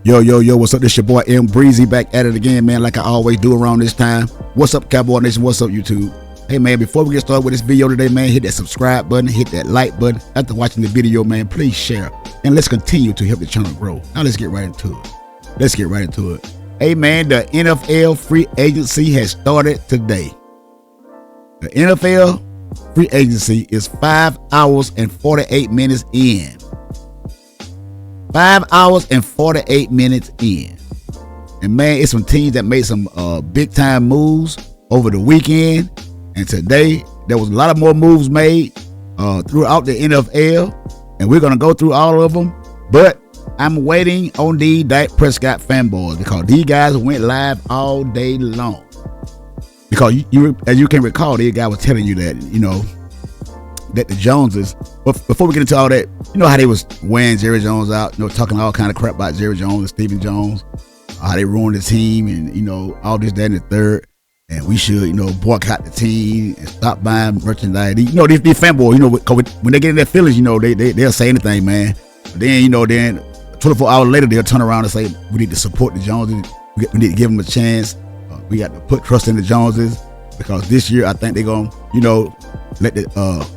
Yo, what's up? This your boy M Breezy back at it again, man, like I always do around this time. What's up, Cowboy Nation? What's up, YouTube? Hey, man, before we get started with this video today, man, hit that subscribe button, hit that like button. After watching the video, man, please share. And let's continue to help the channel grow. Now let's get right into it. Hey, man, the NFL free agency has started today. The NFL free agency is 5 hours and 48 minutes in. 5 hours and 48 minutes in. And man, it's some teams that made some big time moves over the weekend. And today, there was a lot of more moves made throughout the NFL. And we're going to go through all of them. But I'm waiting on the Dak Prescott fanboys because these guys went live all day long. Because as you can recall, the guy was telling you that, that the Joneses, but before we get into all that, you know how they was wearing Jerry Jones out, talking all kind of crap about Jerry Jones and Stephen Jones, how they ruined the team and, all this, that, and the third, and we should, boycott the team and stop buying merchandise. These fanboys, when they get in their feelings, they'll say anything, man. But then, then 24 hours later, they'll turn around and say, we need to support the Joneses. We need to give them a chance. We got to put trust in the Joneses because this year, I think they're going to, let the,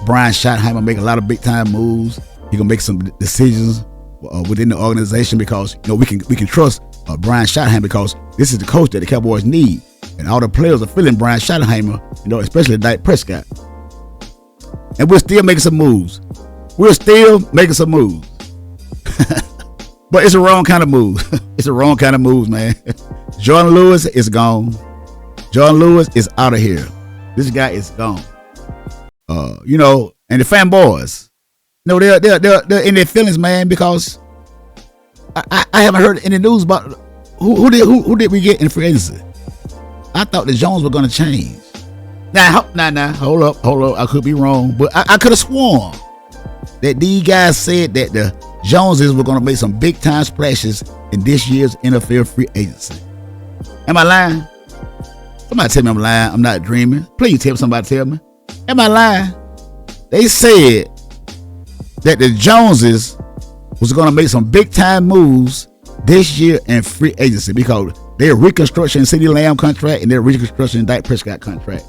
Brian Schottenheimer make a lot of big time moves. He gonna make some decisions within the organization because we can trust Brian Schottenheimer because this is the coach that the Cowboys need, and all the players are feeling Brian Schottenheimer. Especially Dak Prescott. And we're still making some moves. But it's a wrong kind of move. It's a wrong kind of moves, man. Jordan Lewis is gone. Jordan Lewis is out of here. This guy is gone. And the fanboys, they're in their feelings, man, because I haven't heard any news about who did we get in free agency. I thought the Jones were going to change. Now, hold up. I could be wrong, but I could have sworn that these guys said that the Joneses were going to make some big time splashes in this year's NFL free agency. Am I lying? Somebody tell me I'm lying. I'm not dreaming. Please somebody tell me. Am I lying? They said that the Joneses was going to make some big time moves this year in free agency because they're reconstructing CeeDee Lamb contract and they're reconstructing Dak Prescott contract.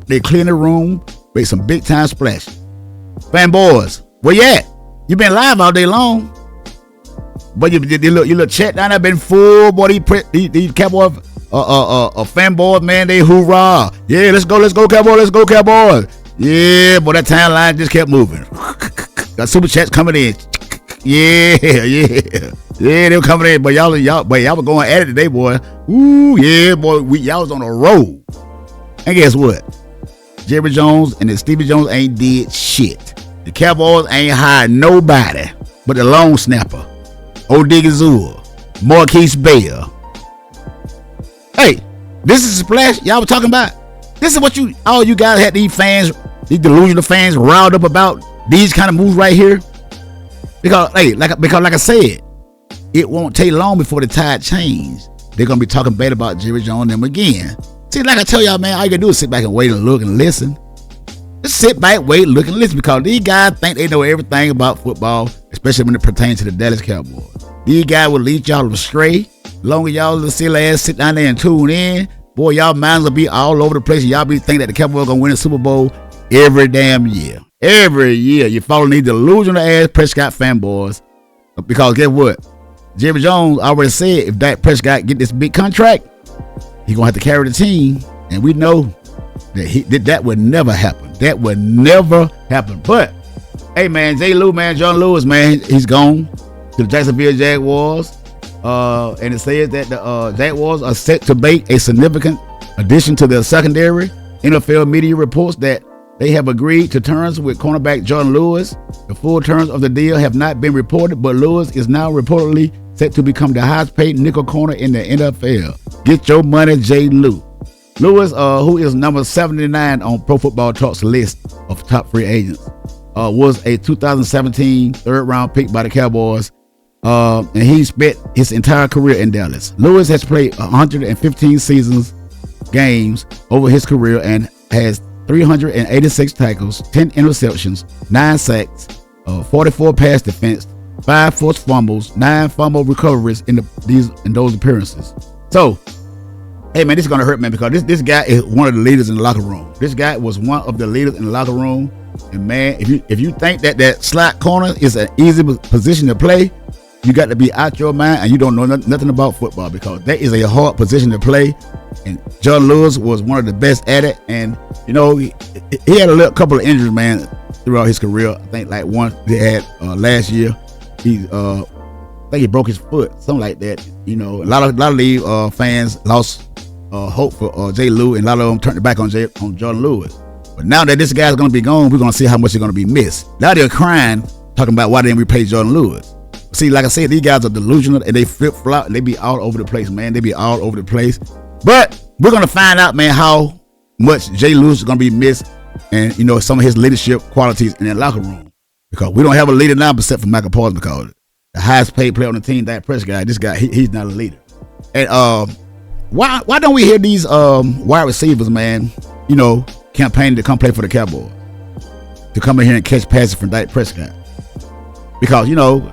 They clean the room, make some big time splash. Fanboys, where you at? You been live all day long, but your little chat down there been full. Boy, these Cowboy fanboys, man, they hoorah! Yeah, let's go Cowboys, let's go Cowboys. Yeah, boy, that timeline just kept moving. Got super chats coming in. Yeah, they were coming in, but y'all were going at it today, boy. Ooh, yeah, boy, y'all was on a roll. And guess what? Jerry Jones and the Stevie Jones ain't did shit. The Cowboys ain't hired nobody but the long snapper, Odigizua, Marquise Bell. Hey, this is a splash y'all were talking about. This is what all you guys had these delusional fans riled up about these kind of moves right here. Because like I said, it won't take long before the tide changes. They're gonna be talking bad about Jerry Jones and them again. See, like I tell y'all, man, all you gotta do is sit back and wait and look and listen. Just sit back, wait, look, and listen because these guys think they know everything about football, especially when it pertains to the Dallas Cowboys. These guys will lead y'all astray. Long as y'all little silly ass sit down there and tune in, boy, y'all minds will be all over the place. Y'all be thinking that the Cowboys gonna win the Super Bowl every damn year. Every year. You follow these delusional ass Prescott fanboys. Because guess what? Jerry Jones already said if Dak Prescott get this big contract, he gonna have to carry the team. And we know that would never happen. That would never happen. But hey, man, John Lewis, man, he's gone to the Jacksonville Jaguars. And it says that the Jaguars are set to make a significant addition to their secondary. NFL media reports that they have agreed to terms with cornerback Jordan Lewis. The full terms of the deal have not been reported, but Lewis is now reportedly set to become the highest paid nickel corner in the NFL. Get your money, J. Lou. Lewis, who is number 79 on Pro Football Talk's list of top free agents, was a 2017 third-round pick by the Cowboys, and he spent his entire career in Dallas. Lewis has played 115 games over his career and has 386 tackles, 10 interceptions, 9 sacks, 44 pass defense, 5 forced fumbles, 9 fumble recoveries in those appearances. So, hey man, this is gonna hurt, man, because this guy is one of the leaders in the locker room. This guy was one of the leaders in the locker room, and man, if you think that slot corner is an easy position to play, you got to be out your mind, and you don't know nothing about football, because that is a hard position to play. And Jordan Lewis was one of the best at it, and you know he had a couple of injuries, man, throughout his career. I think like one they had last year. I think he broke his foot, something like that. You know, a lot of the fans lost hope for Jay Lou, and a lot of them turned it back on Jordan Lewis. But now that this guy's going to be gone, we're going to see how much he's going to be missed. Now they're crying, talking about why didn't we pay Jordan Lewis. See, like I said, these guys are delusional, and they flip-flop, and they be all over the place, man. They be all over the place. But we're going to find out, man, how much Jay Lewis is going to be missed, and, you know, some of his leadership qualities in that locker room. Because we don't have a leader now except for Michael Parsons, because the highest paid player on the team, Dak Prescott, this guy, he's not a leader. And why don't we hear these wide receivers, man, you know, campaigning to come play for the Cowboys, to come in here and catch passes from Dak Prescott? Because, you know,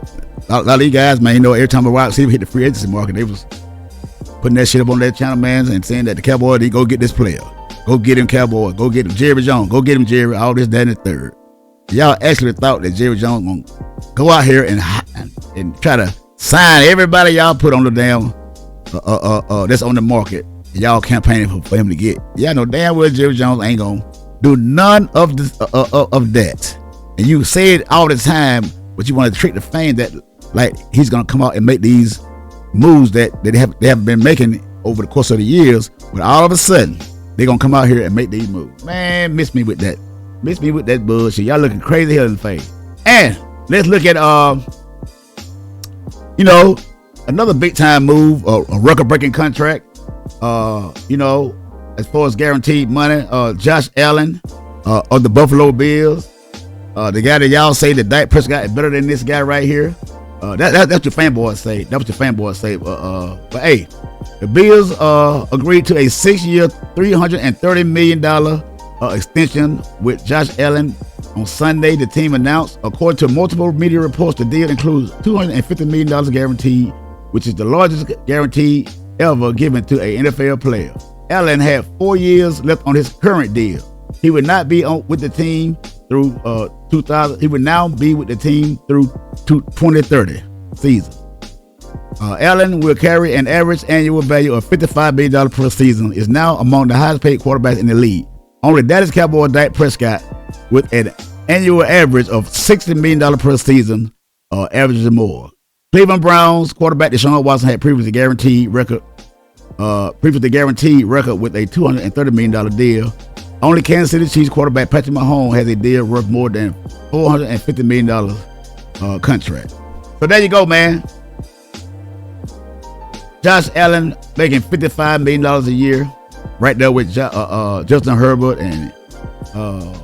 a lot of these guys, man, you know, every time a wide receiver hit the free agency market, they was putting that shit up on their channel, man, and saying that the Cowboys, they go get this player. Go get him, Cowboys. Go get him, Jerry Jones. Go get him, Jerry. All this, that, and the third. Y'all actually thought that Jerry Jones gonna go out here and try to sign everybody y'all put on the damn that's on the market. Y'all campaigning for him to get. Y'all know damn well Jerry Jones ain't gonna do none of this of that. And you say it all the time, but you want to trick the fan that like he's gonna come out and make these moves that they have been making over the course of the years. But all of a sudden they're gonna come out here and make these moves. Man, miss me with that. Miss me with that bullshit. Y'all looking crazy here in the face. And let's look at you know, another big time move, a record breaking contract. You know, as far as guaranteed money, Josh Allen of the Buffalo Bills, the guy that y'all say that Dak Prescott is better than this guy right here. That's what your fanboys say. That's what your fanboys say. But hey, the Bills agreed to a 6-year, $330 million extension with Josh Allen on Sunday. The team announced, according to multiple media reports, the deal includes $250 million guaranteed, which is the largest guarantee ever given to an NFL player. Allen had 4 years left on his current deal. He would not be with the team through 2000. He would now be with the team through 2030 season. Allen will carry an average annual value of $55 million per season. Is now among the highest paid quarterbacks in the league. Only Dallas Cowboys Dak Prescott, with an annual average of $60 million per season, averages more. Cleveland Browns quarterback Deshaun Watson had previously guaranteed record with a $230 million deal. Only Kansas City Chiefs quarterback Patrick Mahomes has a deal worth more than $450 million contract. So there you go, man. Josh Allen making $55 million a year, right there with Justin Herbert and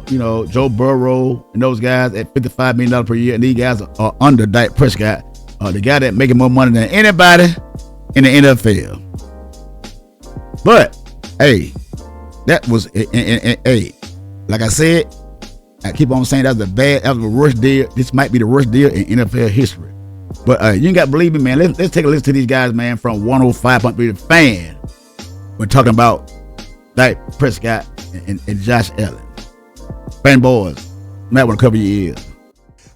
you know, Joe Burrow and those guys at $55 million per year, and these guys are under Dak Prescott, the guy that making more money than anybody in the NFL. But hey, that was hey, like I said, I keep on saying that was the worst deal. This might be the worst deal in NFL history. But you ain't got to believe me, man. Let's take a listen to these guys, man, from 105.3 The Fan. We're talking about Dak Prescott and Josh Allen. Fanboys, might want to cover your ears.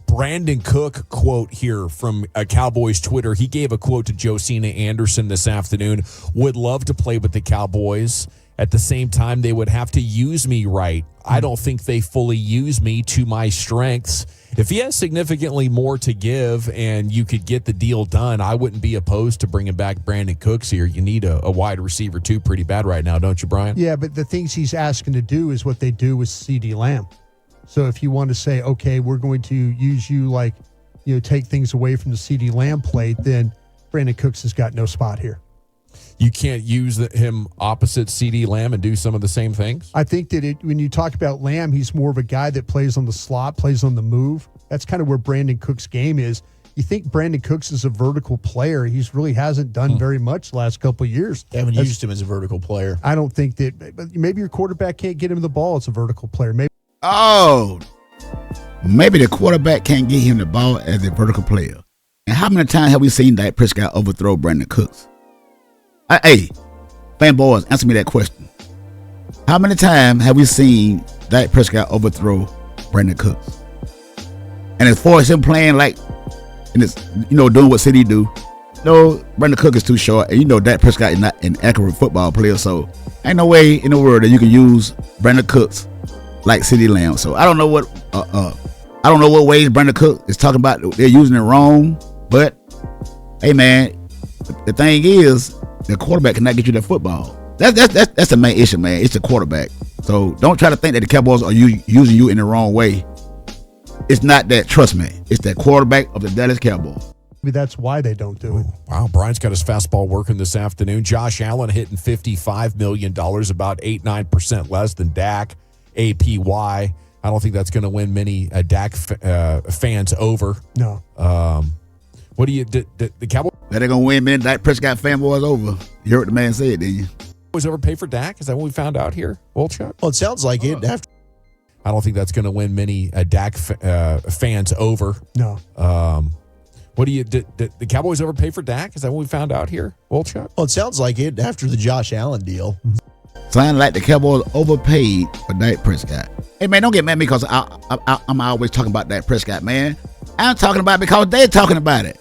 Brandon Cook quote here from Cowboys Twitter. He gave a quote to Josina Anderson this afternoon. Would love to play with the Cowboys. At the same time, they would have to use me right. I don't think they fully use me to my strengths. If he has significantly more to give and you could get the deal done, I wouldn't be opposed to bringing back Brandon Cooks here. You need a wide receiver, too, pretty bad right now, don't you, Brian? Yeah, but the things he's asking to do is what they do with CeeDee Lamb. So if you want to say, okay, we're going to use you like, you know, take things away from the CeeDee Lamb plate, then Brandon Cooks has got no spot here. You can't use him opposite CeeDee Lamb and do some of the same things? I think that when you talk about Lamb, he's more of a guy that plays on the slot, plays on the move. That's kind of where Brandon Cooks' game is. You think Brandon Cooks is a vertical player. He really hasn't done very much the last couple of years. They haven't used him as a vertical player. I don't think that, but maybe your quarterback can't get him the ball as a vertical player. Maybe the quarterback can't get him the ball as a vertical player. And how many times have we seen Dak Prescott overthrow Brandon Cooks? Hey, fanboys, answer me that question. How many times have we seen Dak Prescott overthrow Brandon Cooks? And as far as him playing like, and it's, doing what City do, no, Brandon Cook is too short, and Dak Prescott is not an accurate football player, so ain't no way in the world that you can use Brandon Cooks like City Lamb. So I don't know what ways Brandon Cook is talking about. They're using it wrong, but hey, man, the thing is, the quarterback cannot get you that football. That's the main issue, man. It's the quarterback. So don't try to think that the Cowboys are using you in the wrong way. It's not that. Trust me. It's that quarterback of the Dallas Cowboys. Maybe that's why they don't do it. Wow, Brian's got his fastball working this afternoon. Josh Allen hitting $55 million, about 8-9% less than Dak. APY. I don't think that's going to win many Dak fans over. No. What do you the Cowboys? That ain't gonna win many Dak Prescott fanboys over. You heard what the man said, didn't you? Was overpay for Dak? Is that what we found out here, Wolchuk? Well, it sounds like it. I don't think that's going to win many Dak fans over. No. What do you the Cowboys overpay for Dak? Is that what we found out here, Wolchuk? Well, it sounds like it after the Josh Allen deal. Sound like the Cowboys overpaid for Dak Prescott. Hey, man, don't get mad at me because I'm always talking about Dak Prescott, man. I'm talking about it because they're talking about it.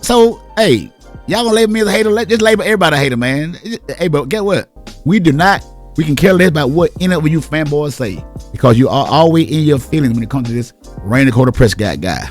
So, hey, y'all gonna label me as a hater? Let's just label everybody a hater, man. Hey, but guess what? We can care less about what any of you fanboys say because you are always in your feelings when it comes to this Randy Prescott guy.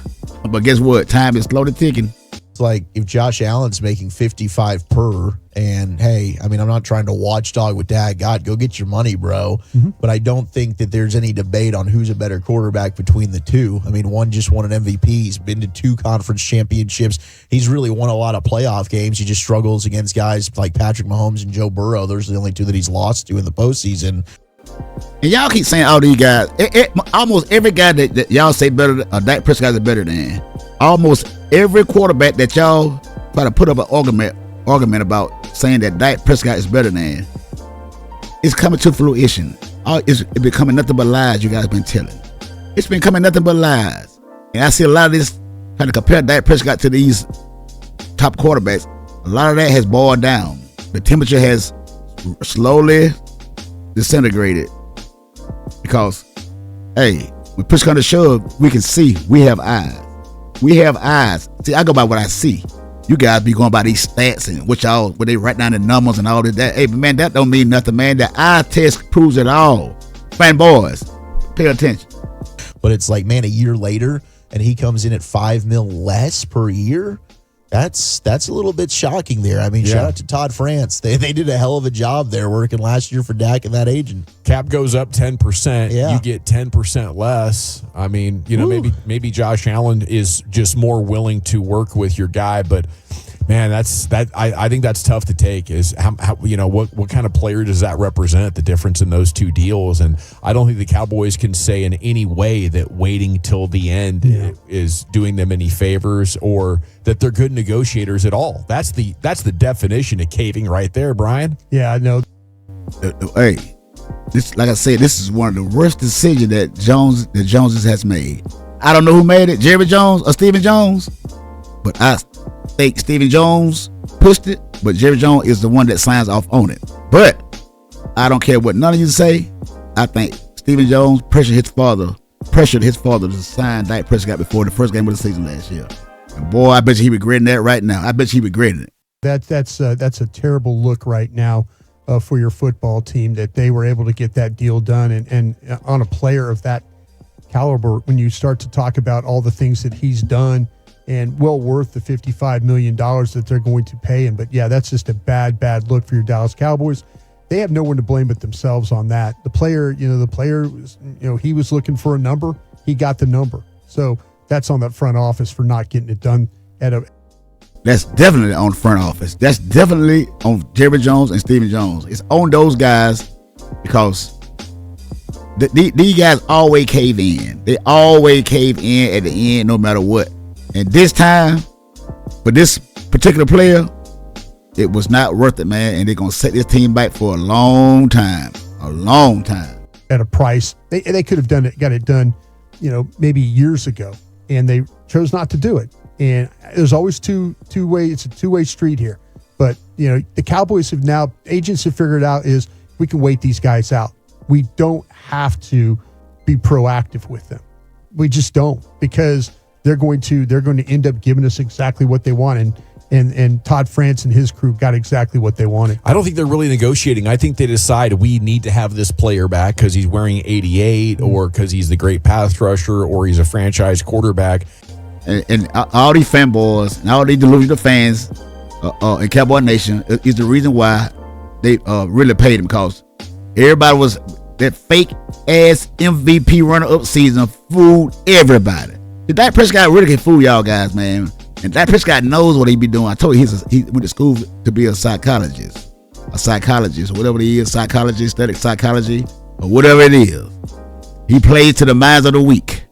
But guess what? Time is slowly ticking. It's like if Josh Allen's making 55 per, and hey, I mean, I'm not trying to watchdog with Dak. God, go get your money, bro. Mm-hmm. But I don't think that there's any debate on who's a better quarterback between the two. I mean, one just won an MVP. He's been to 2 conference championships. He's really won a lot of playoff games. He just struggles against guys like Patrick Mahomes and Joe Burrow. Those are the only 2 that he's lost to in the postseason. And y'all keep saying all these guys. Almost every guy that y'all say better, Dak Prescott is better than. Almost every quarterback that y'all try to put up an argument about saying that Dak Prescott is better than, it's coming to fruition. It's becoming nothing but lies you guys been telling. It's been coming nothing but lies. And I see a lot of this trying to compare Dak Prescott to these top quarterbacks. A lot of that has boiled down. The temperature has slowly disintegrated because, hey, when push comes to shove, we can see. We have eyes. We have eyes. See, I go by what I see. You guys be going by these stats and where they write down the numbers and all this. That, hey, man, that don't mean nothing, man. The eye test proves it all. Fanboys, pay attention. But it's like, man, a year later, and he comes in at $5 million less per year. That's a little bit shocking there. I mean, shout out to Todd France. They did a hell of a job there working last year for Dak and that agent. Cap goes up 10%. Yeah. You get 10% less. I mean, maybe Josh Allen is just more willing to work with your guy, but man, I think that's tough to take. Is how what kind of player does that represent? The difference in those 2 deals, and I don't think the Cowboys can say in any way that waiting till the end is doing them any favors or that they're good negotiators at all. That's the definition of caving right there, Brian. Yeah, I know. Hey, this, like I said, this is one of the worst decisions that Joneses has made. I don't know who made it, Jerry Jones or Stephen Jones, but I think Stephen Jones pushed it, but Jerry Jones is the one that signs off on it. But I don't care what none of you say. I think Stephen Jones pressured his father to sign Dak Prescott before the first game of the season last year. And boy, I bet you he regretting that right now. I bet you he regretting it. That's a terrible look right now for your football team that they were able to get that deal done and on a player of that caliber. When you start to talk about all the things that he's done and well worth the $55 million that they're going to pay him. But yeah, that's just a bad look for your Dallas Cowboys. They have no one to blame but themselves on that. The player, he was looking for a number. He got the number. So that's on that front office for not getting it done That's definitely on the front office. That's definitely on Jerry Jones and Stephen Jones. It's on those guys because these guys always cave in. They always cave in at the end no matter what. And this time, for this particular player, it was not worth it, man. And they're going to set this team back for a long time. A long time. At a price. They could have got it done, maybe years ago. And they chose not to do it. And there's always two way. It's a two-way street here. But, the Cowboys have now, agents have figured out is we can wait these guys out. We don't have to be proactive with them. We just don't, because they're going to end up giving us exactly what they want. And Todd France and his crew got exactly what they wanted. I don't think they're really negotiating. I think they decide we need to have this player back because he's wearing 88 or because he's the great pass rusher or he's a franchise quarterback. And all these fanboys and all these delusional fans in Cowboy Nation is the reason why they really paid him, because everybody was that fake ass MVP runner-up season fooled everybody. The Dak Prescott really can fool y'all guys, man. And Dak Prescott knows what he be doing. I told you he went to school to be a psychologist, whatever he is, psychology, static psychology, or whatever it is. He plays to the minds of the weak.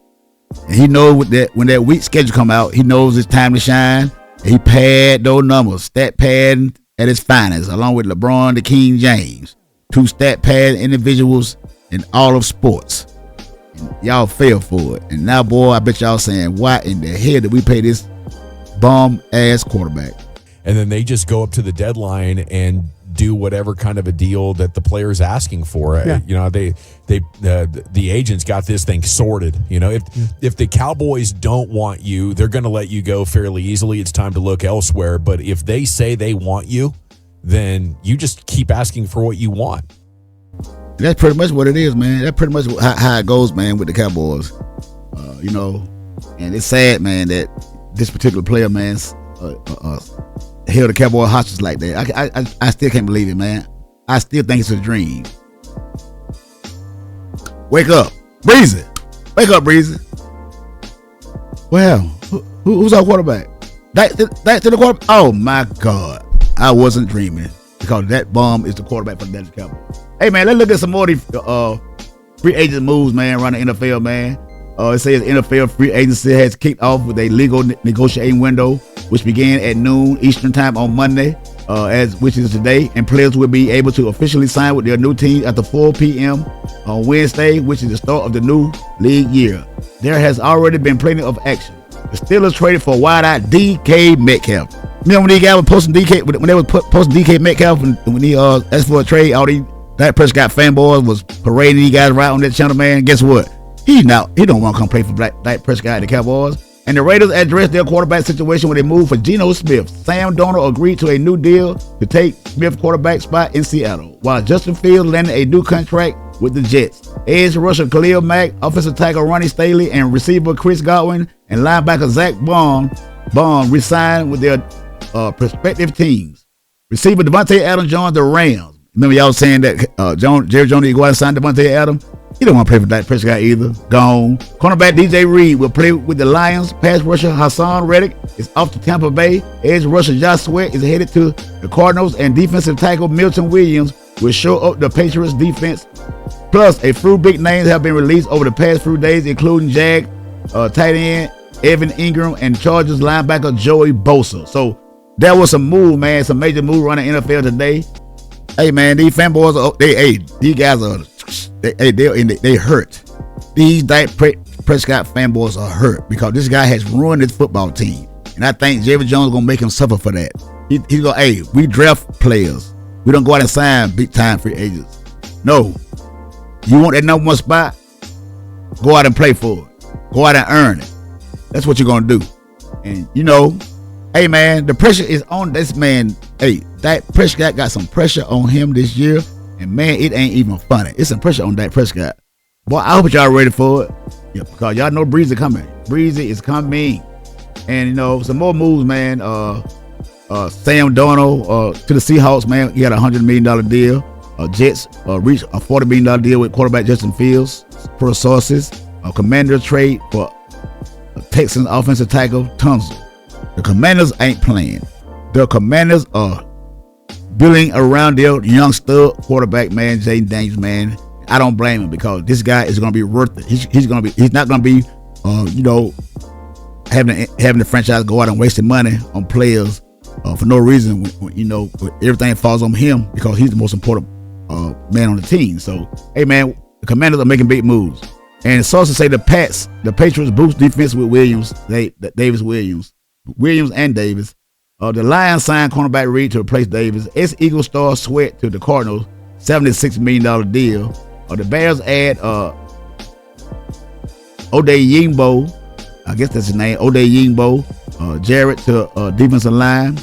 And he knows that when that week schedule come out, he knows it's time to shine. And he pad those numbers, stat pad at its finest, along with LeBron the King James, 2 stat pad individuals in all of sports. And y'all fell for it. And now, boy, I bet y'all saying, why in the hell did we pay this bum ass quarterback? And then they just go up to the deadline and do whatever kind of a deal that the player's asking for. Yeah. The agents got this thing sorted. If the Cowboys don't want you, they're going to let you go fairly easily. It's time to look elsewhere. But if they say they want you, then you just keep asking for what you want. That's pretty much what it is, man. That's pretty much how it goes, man, with the Cowboys. And it's sad, man, that this particular player, man, held the Cowboy hostage like that. I still can't believe it, man. I still think it's a dream. Wake up, Breezy. Wake up, Breezy. Well, who's our quarterback? That to the quarterback? Oh my God, I wasn't dreaming, because that bum is the quarterback for the Dallas Cowboys. Hey, man, let's look at some more of these free agent moves, man, around the NFL, man. It says NFL free agency has kicked off with a legal negotiating window, which began at noon Eastern time on Monday, which is today, and players will be able to officially sign with their new team after 4 p.m. on Wednesday, which is the start of the new league year. There has already been plenty of action. The Steelers traded for wideout DK Metcalf. Remember when these guys were posting DK, when they were posting DK Metcalf, and when he asked for a trade, all these Dak Prescott fanboys was parading these guys right on that channel, man. Guess what? He don't want to come play for Dak Prescott and the Cowboys. And the Raiders addressed their quarterback situation when they moved for Geno Smith. Sam Darnold agreed to a new deal to take Smith's quarterback spot in Seattle, while Justin Fields landed a new contract with the Jets. Edge rusher Khalil Mack, offensive tackle Ronnie Staley, and receiver Chris Godwin and linebacker Zach Bond re-signed with their prospective teams. Receiver Devontae Adams joined the Rams. Remember y'all saying that Jerry Jones need to go out and sign Devontae Adams? He don't want to play for Dak Prescott either. Gone. Cornerback DJ Reed will play with the Lions. Pass rusher Hassan Reddick is off to Tampa Bay. Edge rusher Josh Sweat is headed to the Cardinals, and defensive tackle Milton Williams will show up the Patriots defense. Plus, a few big names have been released over the past few days, including Jag tight end Evan Ingram and Chargers linebacker Joey Bosa. So there was some move, man, some major move around the NFL today. Hey, man, these fanboys these guys are they hurt. These Dak Prescott fanboys are hurt because this guy has ruined his football team, and I think Jerry Jones is gonna make him suffer for that. He's gonna, we draft players. We don't go out and sign big time free agents. No, you want that number 1 spot? Go out and play for it. Go out and earn it. That's what you're gonna do. And hey, man, the pressure is on this man. Hey, Dak Prescott got some pressure on him this year, and man, it ain't even funny. It's some pressure on Dak Prescott. Boy, I hope y'all ready for it. Yeah, because y'all know Breezy coming. Breezy is coming. And some more moves, man. Sam Darnold to the Seahawks, man. He had a $100 million deal. Jets reached a $40 million deal with quarterback Justin Fields, per sources. A Commander trade for Texans offensive tackle Tunzel. The Commanders ain't playing. The Commanders are building around their young stud quarterback, man, Jaden Daniels, man. I don't blame him because this guy is going to be worth it. He's not going to be, having the franchise go out and wasting money on players for no reason. When everything falls on him because he's the most important man on the team. So, hey, man, the Commanders are making big moves. And sources say the Patriots boost defense with Davis Williams. Williams and Davis. The Lions signed cornerback Reed to replace Davis. Ex-Eagle star Sweat to the Cardinals, $76 million deal. The Bears add Odeyingbo, I guess that's his name, Odeyingbo, Jarrett to defensive line.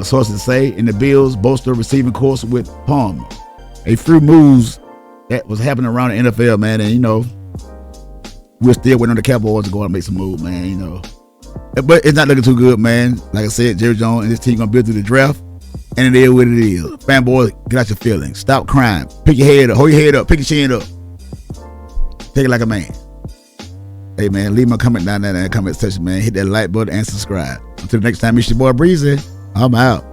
Sources say, and the Bills bolster receiving course with Palmer. A few moves that was happening around the NFL, man, and we're still waiting on the Cowboys to go out and make some moves, man, But it's not looking too good, man. Like I said, Jerry Jones and his team gonna build through the draft, and it is what it is. Fanboys, get out your feelings. Stop crying. Pick your head up. Hold your head up. Pick your chin up. Take it like a man. Hey, man, leave my comment down there in the comment section, man. Hit that like button and subscribe. Until next time, it's your boy Breezy. I'm out.